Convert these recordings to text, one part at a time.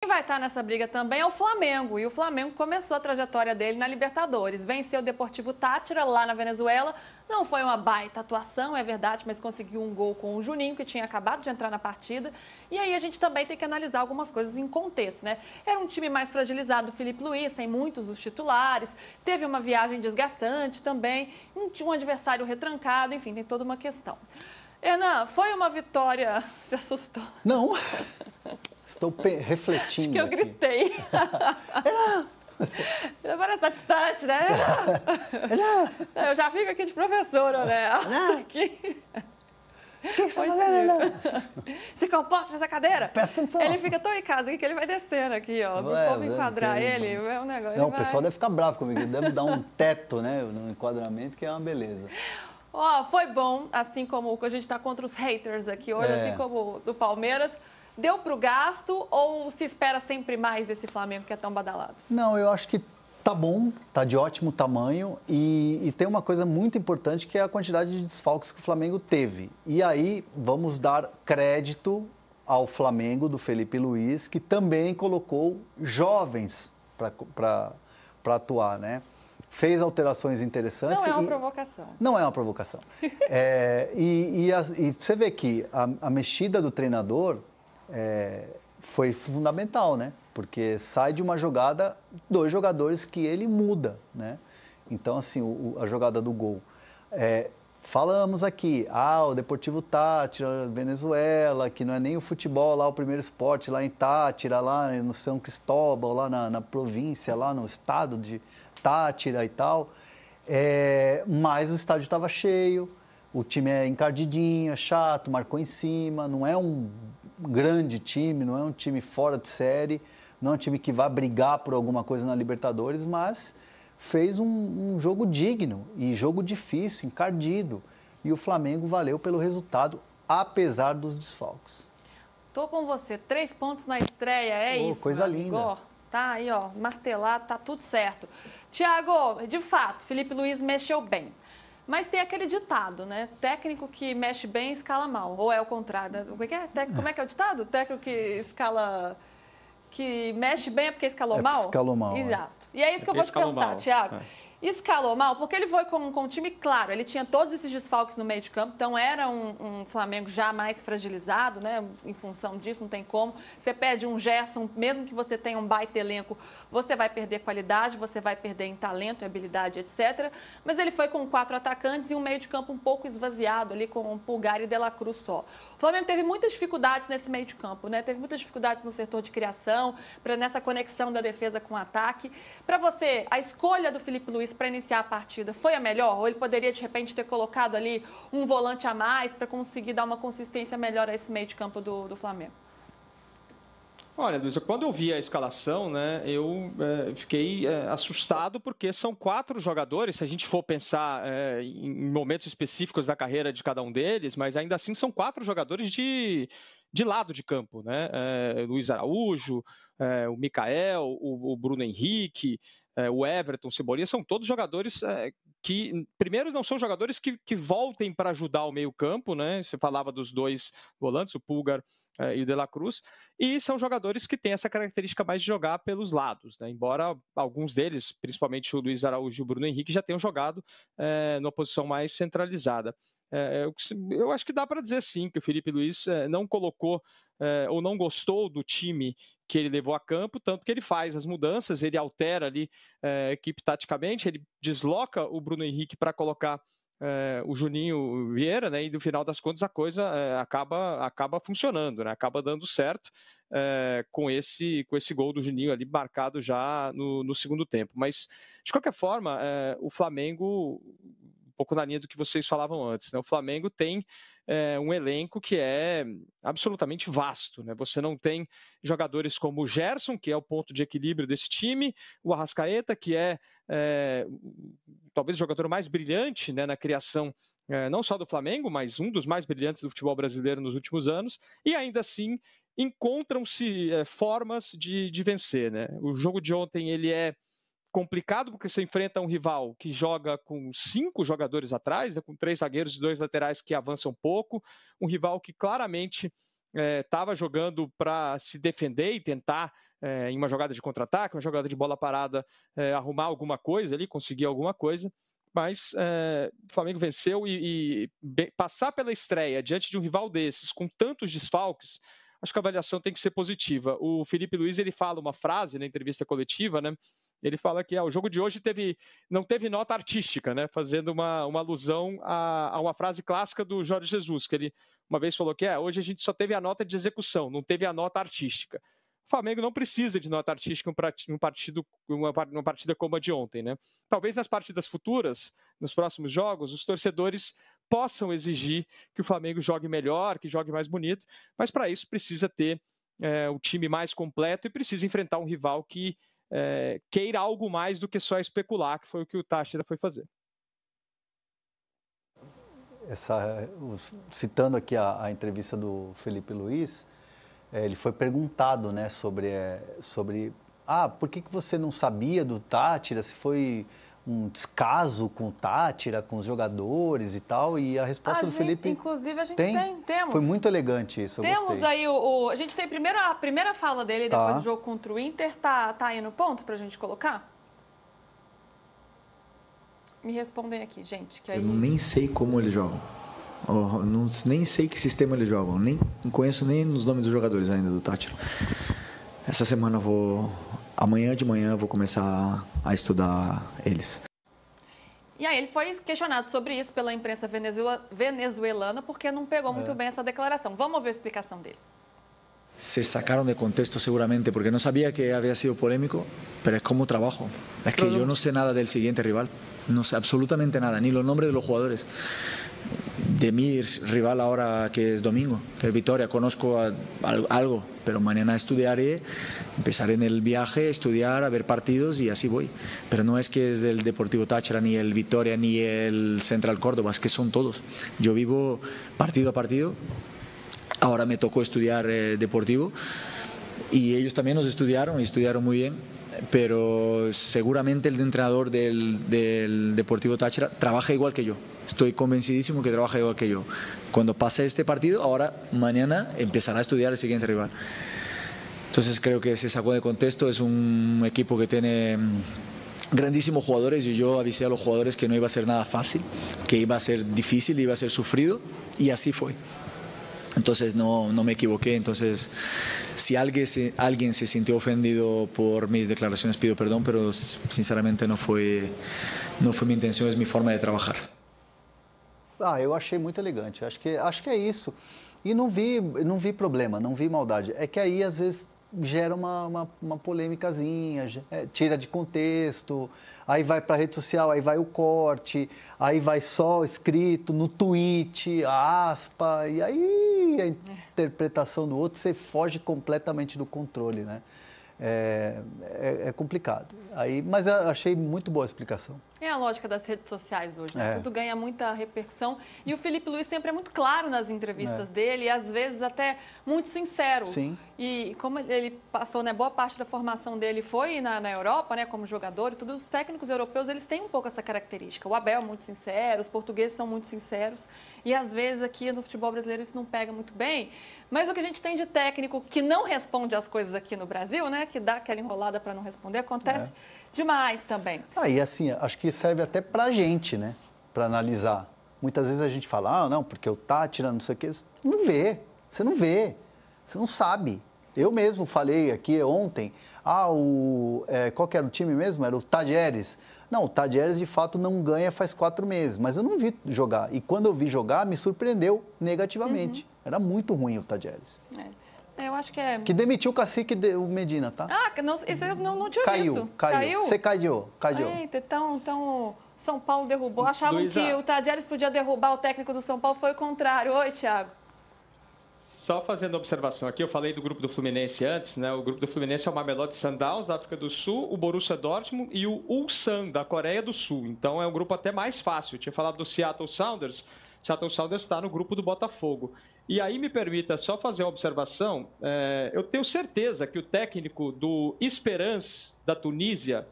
Quem vai estar nessa briga também é o Flamengo. E o Flamengo começou a trajetória dele na Libertadores. Venceu o Deportivo Táchira lá na Venezuela. Não foi uma baita atuação, é verdade, mas conseguiu um gol com o Juninho, que tinha acabado de entrar na partida. E aí a gente também tem que analisar algumas coisas em contexto, né? Era um time mais fragilizado do Felipe Luiz, sem muitos dos titulares. Teve uma viagem desgastante também. Um adversário retrancado, enfim, tem toda uma questão. Hernan, foi uma vitória... Se assustou? Não. Estou refletindo. Acho que eu gritei. Parece estar distante, né? Eu já fico aqui de professora, né? Aqui. O que você está fazendo, Hernan? Se comporte nessa cadeira. Presta atenção. Ele fica tão em casa aqui que ele vai descendo aqui, ó. Para o povo enquadrar ele. É um negócio. Não, o pessoal deve ficar bravo comigo. Deve dar um teto, né? No enquadramento, que é uma beleza. Ó, foi bom, assim como a gente está contra os haters aqui hoje, assim como do Palmeiras. Deu para o gasto ou se espera sempre mais desse Flamengo que é tão badalado? Não, eu acho que tá bom, tá de ótimo tamanho e tem uma coisa muito importante que é a quantidade de desfalques que o Flamengo teve. E aí vamos dar crédito ao Flamengo do Felipe Luiz, que também colocou jovens para atuar, né? Fez alterações interessantes. Não é uma provocação. Não é uma provocação. E você vê que a mexida do treinador foi fundamental, né? Porque sai de uma jogada, 2 jogadores que ele muda, né? Então, assim, a jogada do gol. Falamos aqui, o Deportivo Táchira, Venezuela, que não é nem o futebol lá, o primeiro esporte lá em Táchira, lá no São Cristóbal, lá na província, lá no estado de Táchira e tal. Mas o estádio estava cheio, o time é encardidinho, é chato, marcou em cima, não é um grande time, não é um time fora de série, não é um time que vai brigar por alguma coisa na Libertadores, mas fez um jogo digno e jogo difícil, encardido. E o Flamengo valeu pelo resultado, apesar dos desfalques. Tô com você, 3 pontos na estreia, isso. Coisa linda. Tá aí, ó, martelado, tá tudo certo. Thiago, de fato, Felipe Luiz mexeu bem. Mas tem aquele ditado, né? Técnico que mexe bem, escala mal. Ou é o contrário? Como é que é o ditado? Técnico que mexe bem é porque escalou mal? Escalou mal. Exato. E é isso que eu vou te perguntar, Thiago. Escalou mal porque ele foi com um time claro, ele tinha todos esses desfalques no meio de campo, então era um Flamengo já mais fragilizado, né? Em função disso, não tem como. Você perde um Gerson, mesmo que você tenha um baita elenco, você vai perder qualidade, você vai perder em talento, habilidade, etc. Mas ele foi com 4 atacantes e um meio de campo um pouco esvaziado ali, com Pulgar e De La Cruz só. O Flamengo teve muitas dificuldades nesse meio de campo, né? Teve muitas dificuldades no setor de criação, nessa conexão da defesa com o ataque. Para você, a escolha do Felipe Luiz para iniciar a partida foi a melhor? Ou ele poderia, de repente, ter colocado ali um volante a mais para conseguir dar uma consistência melhor a esse meio de campo do Flamengo? Olha, Luísa, quando eu vi a escalação, né, eu fiquei assustado porque são 4 jogadores, se a gente for pensar em momentos específicos da carreira de cada um deles, mas ainda assim são 4 jogadores de lado de campo, né? Luiz Araújo, o Mikael, o Bruno Henrique, o Everton, o Cebolinha, são todos jogadores que, primeiro, não são jogadores que voltem para ajudar o meio-campo, né? Você falava dos 2 volantes, o Pulgar e o De La Cruz, e são jogadores que têm essa característica mais de jogar pelos lados, né? Embora alguns deles, principalmente o Luiz Araújo e o Bruno Henrique, já tenham jogado numa posição mais centralizada. Eu acho que dá para dizer sim que o Felipe Luiz não colocou ou não gostou do time que ele levou a campo, tanto que ele faz as mudanças, ele altera ali a equipe taticamente, ele desloca o Bruno Henrique para colocar o Juninho Vieira, né? E no final das contas a coisa acaba funcionando, né? Acaba dando certo com esse gol do Juninho ali marcado já no segundo tempo. Mas, de qualquer forma, o Flamengo, um pouco na linha do que vocês falavam antes, né? O Flamengo tem um elenco que é absolutamente vasto, né? Você não tem jogadores como o Gerson, que é o ponto de equilíbrio desse time, o Arrascaeta, que é talvez o jogador mais brilhante, né, na criação não só do Flamengo, mas um dos mais brilhantes do futebol brasileiro nos últimos anos, e ainda assim encontram-se formas de vencer, né? O jogo de ontem ele é complicado porque você enfrenta um rival que joga com 5 jogadores atrás, né, com 3 zagueiros e 2 laterais que avançam um pouco, um rival que claramente estava jogando para se defender e tentar em uma jogada de contra-ataque, uma jogada de bola parada, arrumar alguma coisa ali, conseguir alguma coisa. Mas o Flamengo venceu e passar pela estreia diante de um rival desses, com tantos desfalques, acho que a avaliação tem que ser positiva. O Felipe Luiz, ele fala uma frase na entrevista coletiva, né? Ele fala que o jogo de hoje não teve nota artística, né? Fazendo uma alusão a uma frase clássica do Jorge Jesus, que ele uma vez falou que hoje a gente só teve a nota de execução, não teve a nota artística. O Flamengo não precisa de nota artística em uma partida como a de ontem, né? Talvez nas partidas futuras, nos próximos jogos, os torcedores possam exigir que o Flamengo jogue melhor, que jogue mais bonito, mas para isso precisa ter o time mais completo e precisa enfrentar um rival que queira algo mais do que só especular, que foi o que o Táchira foi fazer. Citando aqui a entrevista do Felipe Luiz, ele foi perguntado, né, sobre por que você não sabia do Táchira, se foi um descaso com o Táchira, com os jogadores e tal, e a resposta do Felipe... Inclusive, a gente temos. Foi muito elegante isso, eu gostei. Aí a gente tem a primeira fala dele depois do jogo contra o Inter, tá aí no ponto pra gente colocar? Me respondem aqui, gente. Que aí... Eu nem sei como eles jogam. Nem sei que sistema eles jogam. Nem conheço nem os nomes dos jogadores ainda do Táchira. Essa semana amanhã de manhã eu vou começar a estudar eles. E aí ele foi questionado sobre isso pela imprensa venezuelana porque não pegou muito bem essa declaração. Vamos ouvir a explicação dele. Se sacaron de contexto seguramente porque no sabía que había sido polémico, pero es como trabajo. Es que yo no sé nada del siguiente rival. No sé absolutamente nada, ni los nombres de los jugadores. De mi rival ahora, que es domingo, que es Vitória, conozco algo, pero mañana estudiaré, empezaré en el viaje, estudiar, a ver partidos y así voy. Pero no es que es del Deportivo Táchira, ni el Vitória, ni el Central Córdoba, es que son todos. Yo vivo partido a partido, ahora me tocó estudiar Deportivo y ellos también nos estudiaron y estudiaron muy bien. Pero seguramente el entrenador del Deportivo Táchira trabaja igual que yo. Estoy convencidísimo que trabaja igual que yo. Cuando pase este partido, ahora mañana empezará a estudiar el siguiente rival. Entonces creo que se sacó de contexto. Es un equipo que tiene grandísimos jugadores y yo avisé a los jugadores que no iba a ser nada fácil, que iba a ser difícil, iba a ser sufrido y así fue. Entonces no me equivoqué. Entonces, si alguien se sintió ofendido por mis declaraciones, pido perdón, pero sinceramente no fue mi intenção, é minha forma de trabalhar. Eu achei muito elegante. Acho que é isso. E não vi problema, não vi maldade. É que aí às vezes gera uma polêmicazinha, tira de contexto, aí vai para a rede social, aí vai o corte, aí vai só escrito no tweet, a aspa, e aí a interpretação do outro, você foge completamente do controle, né? É complicado. Mas eu achei muito boa a explicação. É a lógica das redes sociais hoje, né? Tudo ganha muita repercussão. E o Felipe Luiz sempre é muito claro nas entrevistas dele, e às vezes até muito sincero. Sim. E como ele passou, né, boa parte da formação dele foi na Europa, né, como jogador, e todos os técnicos europeus, eles têm um pouco essa característica. O Abel é muito sincero, os portugueses são muito sinceros, e às vezes aqui no futebol brasileiro isso não pega muito bem. Mas o que a gente tem de técnico que não responde as coisas aqui no Brasil, né, que dá aquela enrolada para não responder, acontece demais também. E assim, acho que serve até para a gente, né, para analisar. Muitas vezes a gente fala, não, porque o Táchira, não sei o quê. Você não vê, você não sabe. Eu mesmo falei aqui ontem, qual que era o time mesmo? Era o Tajeres. Não, o Tajeres de fato não ganha faz 4 meses, mas eu não vi jogar. E quando eu vi jogar, me surpreendeu negativamente. Era muito ruim o Tajeres. Eu acho que Que demitiu o cacique, o Medina, tá? Isso eu não tinha visto. Caiu. Você caiu. Eita, então São Paulo derrubou. Achavam que o Tajeres podia derrubar o técnico do São Paulo, foi o contrário. Oi, Thiago. Só fazendo observação aqui, eu falei do grupo do Fluminense antes, né? O grupo do Fluminense é o Mamelodi Sundowns, da África do Sul, o Borussia Dortmund e o Ulsan, da Coreia do Sul. Então é um grupo até mais fácil. Eu tinha falado do Seattle Sounders. Seattle Sounders está no grupo do Botafogo. E aí me permita só fazer uma observação. Eu tenho certeza que o técnico do Esperance, da Tunísia,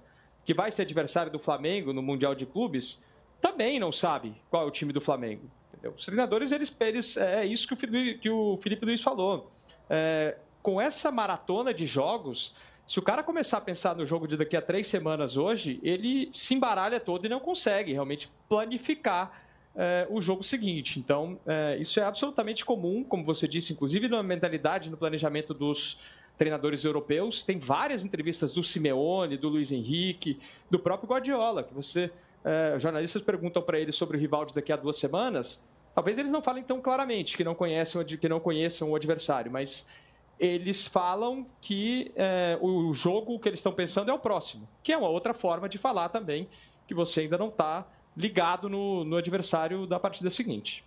que vai ser adversário do Flamengo no Mundial de Clubes, também não sabe qual é o time do Flamengo. Entendeu? Os treinadores, é isso que o Felipe Luiz falou. Com essa maratona de jogos, Se o cara começar a pensar no jogo de daqui a 3 semanas hoje, ele se embaralha todo e não consegue realmente planificar o jogo seguinte. Então, isso é absolutamente comum, como você disse, inclusive na mentalidade, no planejamento dos treinadores europeus. Tem várias entrevistas do Simeone, do Luiz Henrique, do próprio Guardiola, que jornalistas perguntam para ele sobre o rival de daqui a 2 semanas. Talvez eles não falem tão claramente que não conheçam o adversário, mas eles falam que o jogo que eles estão pensando é o próximo, que é uma outra forma de falar também, que você ainda não está ligado no adversário da partida seguinte.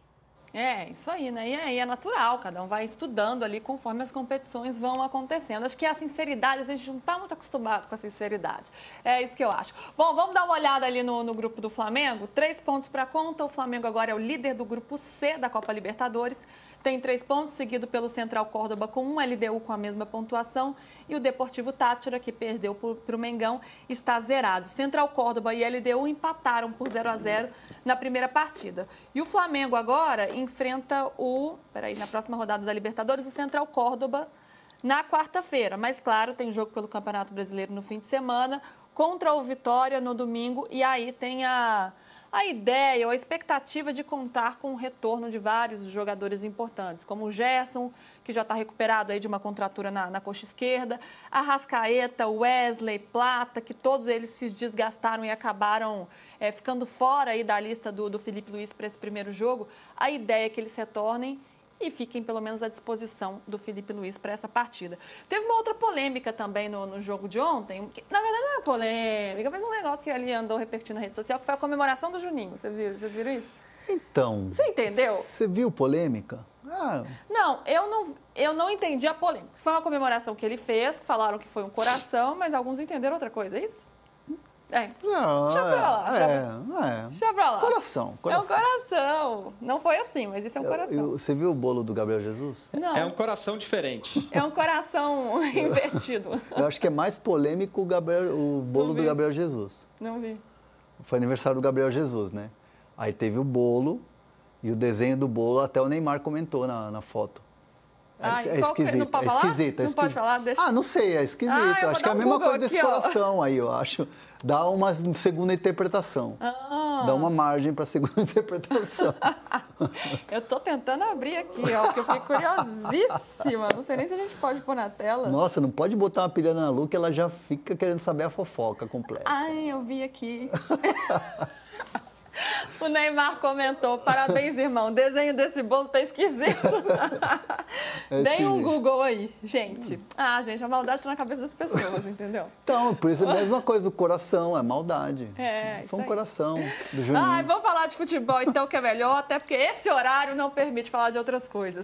Isso aí, né? E aí é natural, cada um vai estudando ali conforme as competições vão acontecendo. Acho que a sinceridade, a gente não está muito acostumado com a sinceridade. É isso que eu acho. Bom, vamos dar uma olhada ali no grupo do Flamengo. 3 pontos para conta. O Flamengo agora é o líder do grupo C da Copa Libertadores. Tem 3 pontos, seguido pelo Central Córdoba com 1 LDU com a mesma pontuação. E o Deportivo Táchira, que perdeu para o Mengão, está zerado. Central Córdoba e LDU empataram por 0-0 na primeira partida. E o Flamengo agora enfrenta na próxima rodada da Libertadores, o Central Córdoba na quarta-feira. Mas, claro, tem jogo pelo Campeonato Brasileiro no fim de semana, contra o Vitória no domingo. E aí tem a ideia ou a expectativa de contar com o retorno de vários jogadores importantes, como o Gerson, que já está recuperado aí de uma contratura na coxa esquerda, Arrascaeta, Wesley, Plata, que todos eles se desgastaram e acabaram ficando fora aí da lista do Felipe Luiz para esse primeiro jogo. A ideia é que eles retornem e fiquem pelo menos à disposição do Felipe Luiz para essa partida. Teve uma outra polêmica também no jogo de ontem, que na verdade não é polêmica, mas um negócio que ali andou repercutindo na rede social, que foi a comemoração do Juninho. Vocês viram isso? Então... Você entendeu? Você viu polêmica? Não, eu não entendi a polêmica. Foi uma comemoração que ele fez, que falaram que foi um coração, mas alguns entenderam outra coisa, é isso? Não, deixa pra lá. Deixa pra lá. Coração. É um coração. Não foi assim, mas isso é um coração. Você viu o bolo do Gabriel Jesus? Não. É um coração diferente. É um coração invertido. Eu acho que é mais polêmico o bolo do Gabriel Jesus. Não vi. Foi aniversário do Gabriel Jesus, né? Aí teve o bolo e o desenho do bolo, até o Neymar comentou na foto. É esquisito. Não pode falar? Esquisito. Não pode falar? Deixa... não sei, é esquisito. Acho que é a mesma coisa desse coração aí, eu acho. Dá uma segunda interpretação. Dá uma margem para segunda interpretação. Eu tô tentando abrir aqui, porque eu fiquei curiosíssima. Não sei nem se a gente pode pôr na tela. Nossa, não pode botar uma pilhana na Lu que ela já fica querendo saber a fofoca completa. Eu vi aqui. O Neymar comentou: parabéns, irmão, o desenho desse bolo tá esquisito. Deem um Google aí, gente. Gente, a maldade tá na cabeça das pessoas, entendeu? Então, por isso é a mesma coisa do coração, é maldade. Foi um coração do Juninho. Vamos falar de futebol então, que é melhor, até porque esse horário não permite falar de outras coisas.